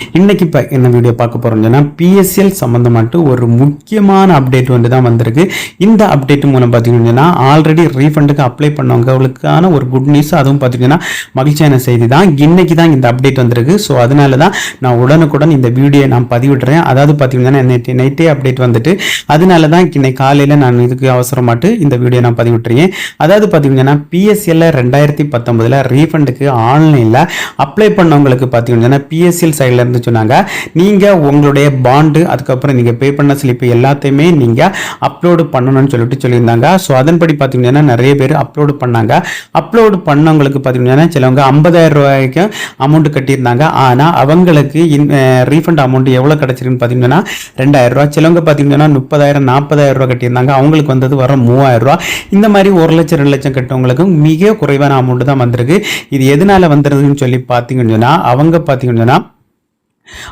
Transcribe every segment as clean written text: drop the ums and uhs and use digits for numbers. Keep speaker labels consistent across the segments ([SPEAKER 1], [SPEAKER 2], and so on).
[SPEAKER 1] இன்னைக்கு என்ன வீடியோ பார்க்க போறோம்னா பிஎஸ்எல் சம்பந்தமாட்டு ஒரு முக்கியமான அப்டேட் வந்து தான் வந்திருக்கு. இந்த அப்டேட் மூலம் பார்த்தீங்கன்னா ஆல்ரெடி ரீஃபண்டுக்கு அப்ளை பண்ணவங்களுக்கான ஒரு குட் நியூஸ், அதுவும் பார்த்தீங்கன்னா மகிழ்ச்சியான செய்தி தான். இன்னைக்கு தான் இந்த அப்டேட் வந்திருக்கு. ஸோ அதனால தான் நான் உடனுக்குடன் இந்த வீடியோ நான் பதிவிடுறேன். அதாவது பார்த்தீங்கன்னா நைட்டே அப்டேட் வந்துட்டு, அதனால தான் இன்னைக்கு காலையில் நான் இதுக்கு அவசரமாட்டு இந்த வீடியோ நான் பதிவிட்டுறேன். அதாவது பார்த்தீங்கன்னா பிஎஸ்எல்ல 2019 ரீஃபண்டுக்கு ஆன்லைனில் அப்ளை பண்ணவங்களுக்கு பார்த்தீங்கன்னா பிஎஸ்எல் சைடில் இருந்து சொன்னாங்க, நீங்க உங்களுடைய பாண்டு அதுக்கப்புறம் நீங்க பே பண்ண ஸ்லிப் எல்லாத்தையுமே நீங்க அப்லோடு பண்ணணும்னு சொல்லியிருந்தாங்க. ஸோ அதன்படி பார்த்தீங்கன்னா நிறைய பேர் அப்லோடு பண்ணாங்க. அப்லோடு பண்ணவங்களுக்கு பார்த்தீங்கன்னா சிலவங்க 50,000 ரூபாய்க்கு அமௌண்ட் கட்டியிருந்தாங்க. ஆனால் அவங்களுக்கு ரீஃபண்ட் அமௌண்ட் எவ்வளோ கிடைச்சிருக்குன்னு பார்த்தீங்கன்னா 2,000 ரூபா. சிலவங்க பார்த்தீங்கன்னா 30,000 40,000 ரூபா கட்டியிருந்தாங்க. அவங்களுக்கு வந்தது வர 3,000 ரூபா. இந்த மாதிரி 1 லட்சம் 2 லட்சம் கட்டவங்களுக்கு மிக குறைவான அமௌண்ட் தான் வந்திருக்கு. இது எதனால வந்துருதுன்னு சொல்லி பார்த்தீங்கன்னா அவங்க பார்த்தீங்கன்னா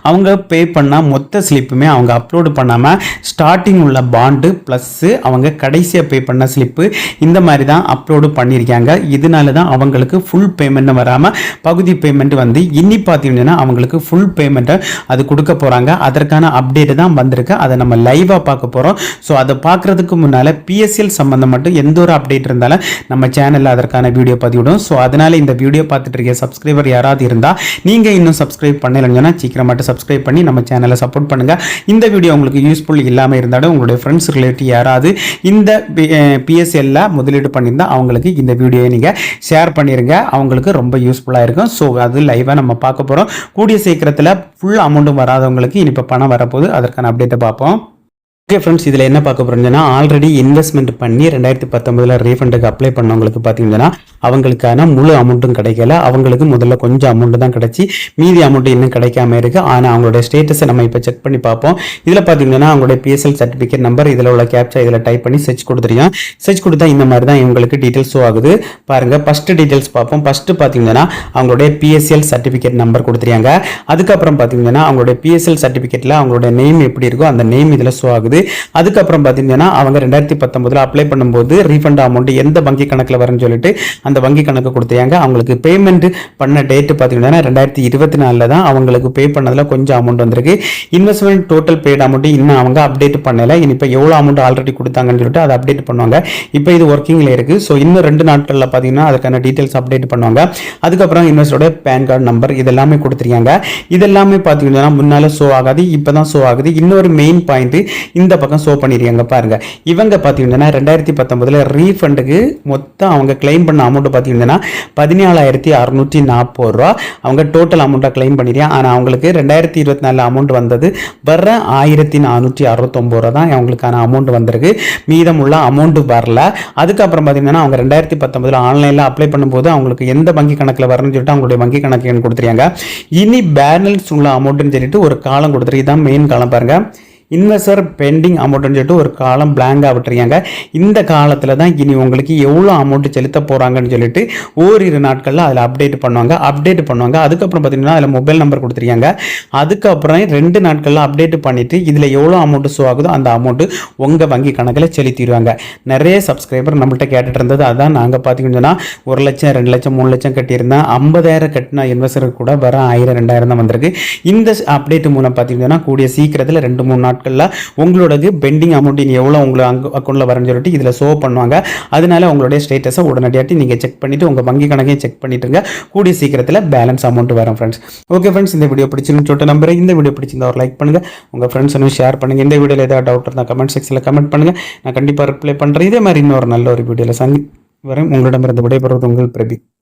[SPEAKER 1] அவங்க பே பண்ண மொத்த ஸ்லிப்புமே அவங்க அப்லோடு பண்ணாமல் ஸ்டார்டிங் உள்ள பாண்டு ப்ளஸ்ஸு அவங்க கடைசியாக பே பண்ண ஸ்லிப்பு இந்த மாதிரி தான் அப்லோடு பண்ணியிருக்காங்க. இதனால தான் அவங்களுக்கு ஃபுல் பேமெண்ட் வராமல் பகுதி பேமெண்ட் வந்து இன்னி பார்த்தீங்கன்னா அவங்களுக்கு ஃபுல் பேமெண்ட்டை அது கொடுக்க போகிறாங்க. அதற்கான அப்டேட் தான் வந்திருக்கு. அதை நம்ம லைவாக பார்க்க போகிறோம். ஸோ அதை பார்க்குறதுக்கு முன்னால் பிஎஸ்எல் சம்மந்தம் மட்டும் எந்த ஒரு அப்டேட் இருந்தாலும் நம்ம சேனலில் அதற்கான வீடியோ பதிவிடும். ஸோ அதனால் இந்த வீடியோ பார்த்துட்டு இருக்க சப்ஸ்கிரைபர் யாராவது இருந்தால் நீங்கள் இன்னும் சப்ஸ்கிரைப் பண்ணலைன்னா சீக்கிரம் மட்டும் சப்ஸ்கிரைப் பண்ணி நம்ம சேனலை சப்போர்ட் பண்ணுங்க. இந்த வீடியோ உங்களுக்கு யூஸ்ஃபுல் இல்லாமல் இருந்தாலும் உங்களுடைய ஃப்ரெண்ட்ஸ் ரிலேட்டிவ் யாராவது இந்த பிஎஸ்எல்ல முதலீடு பண்ணியிருந்தா அவங்களுக்கு இந்த வீடியோவை நீங்கள் ஷேர் பண்ணிருங்க. அவங்களுக்கு ரொம்ப யூஸ்ஃபுல்லாக இருக்கும். ஸோ அது லைவாக நம்ம பார்க்க போகிறோம். கூடிய சீக்கிரத்தில் ஃபுல் அமௌண்ட்டும் வராதவங்களுக்கு இனி இப்போ பணம் வரப்போகுது. அதற்கான அப்டேட்டை பார்ப்போம். ஓகே ஃப்ரெண்ட்ஸ், இதில் என்ன பார்க்க போகிறோம்னா ஆல்ரெடி இன்வெஸ்ட்மெண்ட் பண்ணி 2019 ரீஃபண்டுக்கு அப்ளை பண்ணவங்களுக்கு பார்த்தீங்கன்னா அவங்களுக்கான முழு அமௌண்ட்டும் கிடைக்கல. அவங்களுக்கு முதல்ல கொஞ்சம் அமௌண்ட் தான் கிடைச்சி மீதி அமௌண்ட் இன்னும் கிடைக்காம இருக்கு. ஆனால் அவங்களுடைய ஸ்டேட்டஸை நம்ம இப்போ செக் பண்ணி பார்ப்போம். இதில் பார்த்தீங்கன்னா அவங்களுடைய பிஎஸ்எல் சர்டிஃபிகேட் நம்பர் இதில் உள்ள கேப்சா இதில் டைப் பண்ணி சர்ச் கொடுத்துருக்கோம். சர்ச் கொடுத்தா இந்த மாதிரி தான் இவங்களுக்கு டீட்டெயில்ஸ் ஷோ ஆகுது. பாருங்க, ஃபர்ஸ்ட் டீட்டெயில்ஸ் பார்ப்போம். ஃபர்ஸ்ட் பார்த்தீங்கன்னா அவங்களுடைய பிஎஸ்எல் சர்டிஃபிகேட் நம்பர் கொடுத்துருக்காங்க. அதுக்கப்புறம் பார்த்தீங்கன்னா அவங்களுடைய பிஎஸ்எல் சர்டிஃபிகேட்டில் அவங்களுடைய நேம் எப்படி இருக்கோ அந்த நேம் இதில் ஷோ ஆகுது. அதுக்கப்புறம் பார்த்தீங்கன்னா அவங்க 2019 அப்ளை பண்ணும்போது ரீஃபண்ட் அமௌண்ட் எந்த வங்கி கணக்கில் வரும்னு சொல்லிட்டு அந்த வங்கி கணக்கு கொடுத்தாங்க. அவங்களுக்கு பேமெண்ட் பண்ண டேட் பார்த்தீங்கன்னா 2024 தான் அவங்களுக்கு பே பண்ணதில் கொஞ்சம் அமௌண்ட் வந்திருக்கு. இன்வெஸ்ட்மெண்ட் டோட்டல் பெய்ட் அமௌண்ட் இன்னும் அவங்க அப்டேட் பண்ணல. இப்போ எவ்வளோ அமௌண்ட் ஆல்ரெடி கொடுத்தாங்கன்னு சொல்லிட்டு அதை அப்டேட் பண்ணுவாங்க. இப்போ இது ஒர்க்கிங்கில் இருக்கு. ஸோ இன்னும் 2 நாட்களில் பார்த்தீங்கன்னா அதுக்கான டீட்டெயில்ஸ் அப்டேட் பண்ணுவாங்க. அதுக்கப்புறம் இன்வெஸ்டரோட பேன் கார்டு நம்பர் இதெல்லாமே கொடுத்துருக்காங்க. இதெல்லாமே பார்த்தீங்கன்னா முன்னால ஷோ ஆகாது, இப்போ தான் ஷோ ஆகுது. இன்னொரு மெயின் பாயிண்ட் இந்த பக்கம் ஷோ பண்ணிருக்காங்க பாருங்க. இவங்க பார்த்தீங்கன்னா 2019 ரீஃபண்டுக்கு மொத்தம் அவங்க கிளைம் பண்ண அமௌண்ட் பார்த்தீங்கன்னா 17,640 ரூபா அவங்க டோட்டல் அமௌண்ட்டாக கிளைம் பண்ணிருக்காங்க. ஆனால் அவங்களுக்கு 2024 அமௌண்ட் வந்தது வர 1,469 ரூபா தான் அவங்களுக்கான அமௌண்ட் வந்திருக்கு. மீதம் உள்ள அமௌண்ட் வரல. அதுக்கப்புறம் பார்த்தீங்கன்னா அவங்க 2019 ஆன்லைனில் அப்ளை பண்ணும்போது அவங்களுக்கு எந்த வங்கி கணக்கில் வரணும்னு சொல்லிட்டு அவங்களுடைய வங்கி கணக்கு கொடுத்துருக்காங்க. இனி பேலன்ஸ் உள்ள அமௌண்ட்னு சொல்லிட்டு ஒரு காலம் கொடுத்துருக்கு. இதுதான் மெயின் காலம் பாருங்க. இன்வெஸ்டர் பெண்டிங் அமௌண்ட்னு சொல்லிட்டு ஒரு காலம் பிளாங்காக விட்டுருக்காங்க. இந்த காலத்தில் தான் இனி உங்களுக்கு எவ்வளோ அமௌண்ட் செலுத்த போகிறாங்கன்னு சொல்லிட்டு ஓரிரு நாட்களில் அதில் அப்டேட் பண்ணுவாங்க. அதுக்கப்புறம் பார்த்தீங்கன்னா அதில் மொபைல் நம்பர் கொடுத்துருக்காங்க. அதுக்கப்புறம் 2 நாட்களில் அப்டேட் பண்ணிவிட்டு இதில் எவ்வளோ அமௌண்ட் ஷோ ஆகுதோ அந்த அமௌண்ட்டு உங்கள் வங்கி கணக்கில் செலுத்திடுவாங்க. நிறைய சப்ஸ்கிரைபர் நம்மள்கிட்ட கேட்டுட்டு இருந்தது. அதான் நாங்கள் பார்த்தீங்கன்னா 1 லட்சம் 2 லட்சம் 3 லட்சம் கட்டியிருந்தேன். 50,000 கட்டின இன்வெஸ்டருக்கு கூட வர 1000 2000 தான் வந்திருக்கு. இந்த அப்டேட் மூலம் பார்த்தீங்கன்னா கூடிய சீக்கிரத்தில் 2-3 நாட்கள் உங்களோட பெண்டிங் அமௌண்ட் எவ்வளோ உங்களுக்கு அக்கௌண்ட்ல வரும்னு சொல்லிட்டு இதில் ஷோ பண்ணுவாங்க. அதனால உங்களுடைய ஸ்டேட்டஸை உடனடியாக நீங்கள் செக் பண்ணிட்டு உங்கள் வங்கி கணக்கையும் செக் பண்ணிட்டுங்க. கூடிய சீக்கிரத்தில் பேலன்ஸ் அமௌண்ட் வரும் ஃப்ரெண்ட்ஸ். ஓகே ஃப்ரெண்ட்ஸ், இந்த வீடியோ பிடிச்சிருந்து சொல்லிட்டு நம்புறேன். இந்த வீடியோ பிடிச்சிருந்தா ஒரு லைக் பண்ணுங்க, உங்கள் ஃப்ரெண்ட்ஸும் ஷேர் பண்ணுங்க. இந்த வீடியோவில் ஏதாவது டவுட் இருந்தால் கமெண்ட் செக்ஷனில் கமெண்ட் பண்ணுங்க. நான் கண்டிப்பாக ரிப்ளை பண்ணுறேன். இதே மாதிரி இன்னொரு நல்ல ஒரு வீடியோவில் வரேன். உங்களிடமிருந்து விடைபெறுவது உங்கள் பிரபி.